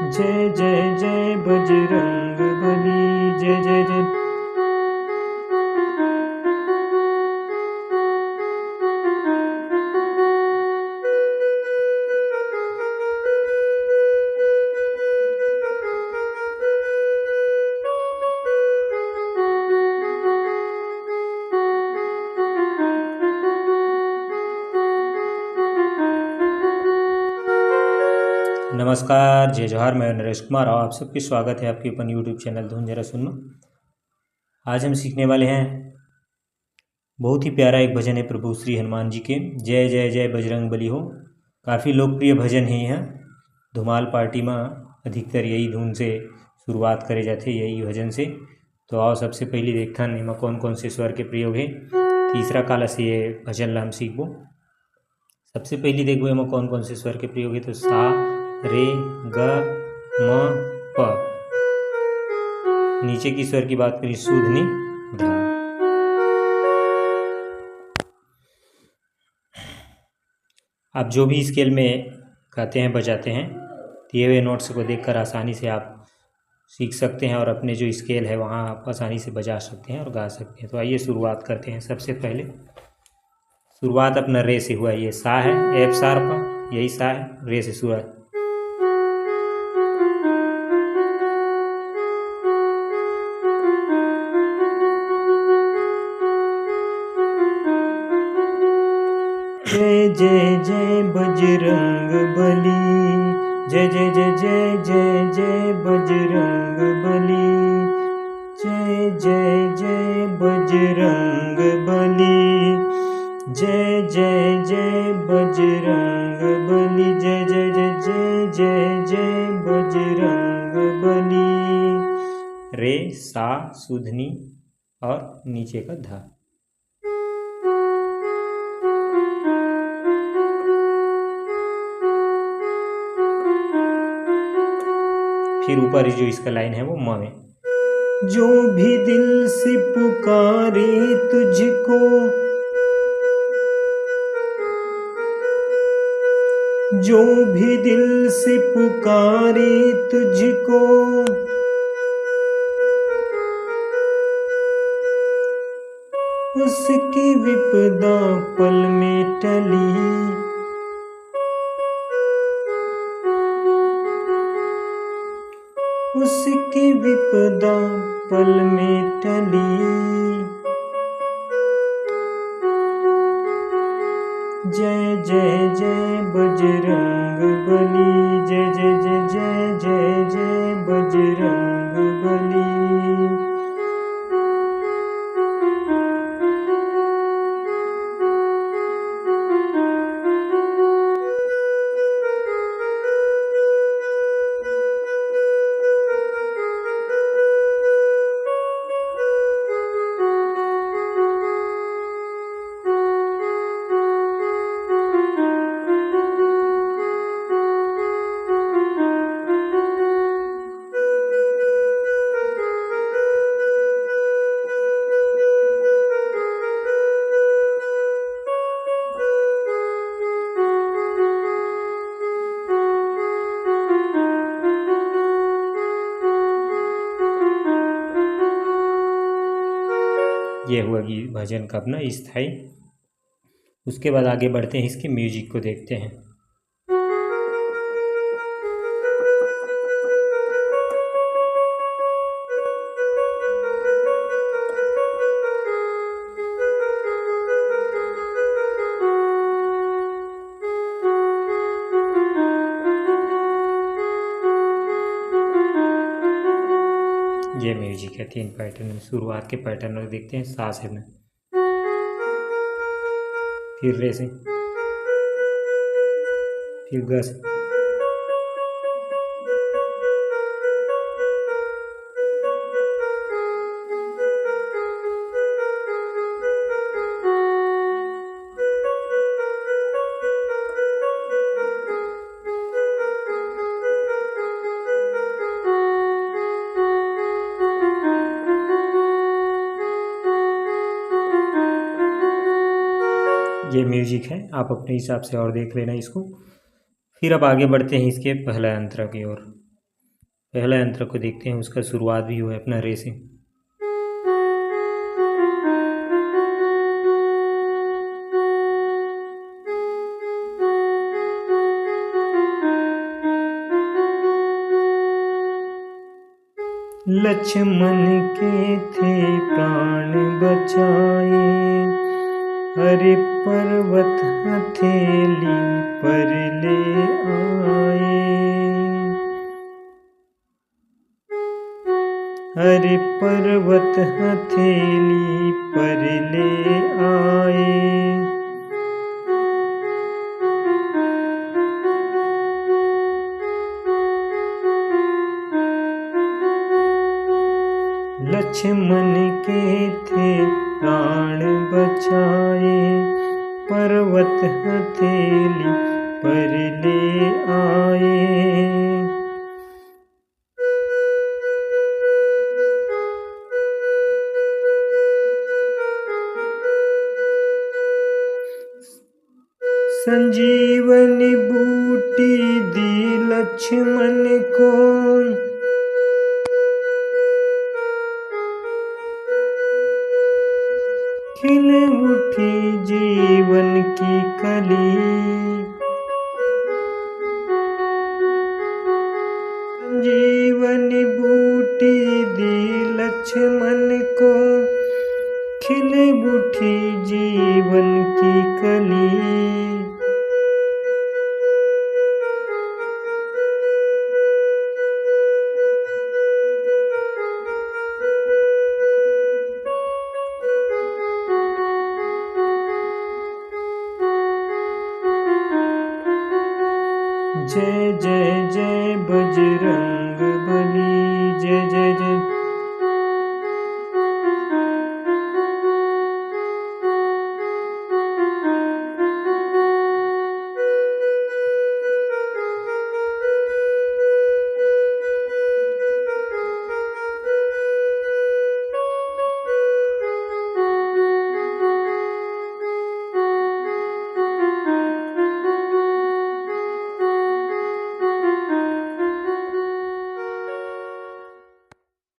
जय जय जय बजरंग बली, जय जय जय। नमस्कार, जय जोहार। मैं नरेश कुमार और आप सबकी स्वागत है आपके अपन यूट्यूब चैनल धुन जरा सुन में। आज हम सीखने वाले हैं, बहुत ही प्यारा एक भजन है प्रभु श्री हनुमान जी के, जय जय जय बजरंग बली हो। काफ़ी लोकप्रिय भजन है यह। धुमाल पार्टी में अधिकतर यही धुन से शुरुआत करे जाते, यही भजन से। तो आओ सबसे पहले देखा इनमें कौन कौन से स्वर के प्रयोग है। तीसरा काला से ये भजन ला हम सीखबो। सबसे पहले देखो इनमें कौन कौन से स्वर के प्रयोग है। तो सा रे ग म प। नीचे की स्वर की बात करें शुद्ध नि ध। आप जो भी स्केल में गाते हैं बजाते हैं, दिए हुए नोट्स को देखकर आसानी से आप सीख सकते हैं और अपने जो स्केल है वहाँ आप आसानी से बजा सकते हैं और गा सकते हैं। तो आइए शुरुआत करते हैं। सबसे पहले शुरुआत अपना रे से हुआ। ये सा है, एफ शार्प, यही सा है, रे से शुरुआत। जय जय जय बजरंग बली, जय जय जय जय जय जय बजरंग बली, जय जय जय बजरंग बली, जय जय जय बजरंग बली, जय जय जय जय जय जय बजरंग बली। रे सा सुधनी और नीचे का धा। फिर ऊपर जो इसका लाइन है वो म में। जो भी दिल से पुकारे तुझको, जो भी दिल से पुकारे तुझको, उसकी विपदा पल में टली, उसकी विपदा पल में टली। जय जय जय बजरंग बली, जय जय जय जय जय जय बजरंग बली। ये हुआ कि भजन का अपना स्थाई। उसके बाद आगे बढ़ते हैं, इसके म्यूजिक को देखते हैं। ये म्यूजिक है 3 पैटर्न में। शुरुआत के पैटर्न और देखते हैं। सा से में, फिर रे से, फिर ग से, ये म्यूजिक है। आप अपने हिसाब से और देख लेना इसको। फिर अब आगे बढ़ते हैं इसके पहला अंतरा की ओर। पहला यंत्र को देखते हैं, उसका शुरुआत भी हुआ है अपना रे से। लक्ष्मण के थे प्राण बचाए, हरि पर्वत हथेली पर ले आए। हरि पर्वत हथेली पर ले आए। लक्ष्मण के थे प्राण बचाए, पर्वत हथेली पर ले आए। संजीवनी बूटी दी लक्ष्मण को, खिल उठी जीवन की कली। संजीवनी बूटी दी लक्ष्मण को, खिल उठी जीवन की कली। जय जय जय बजरंग बली, जय जय जय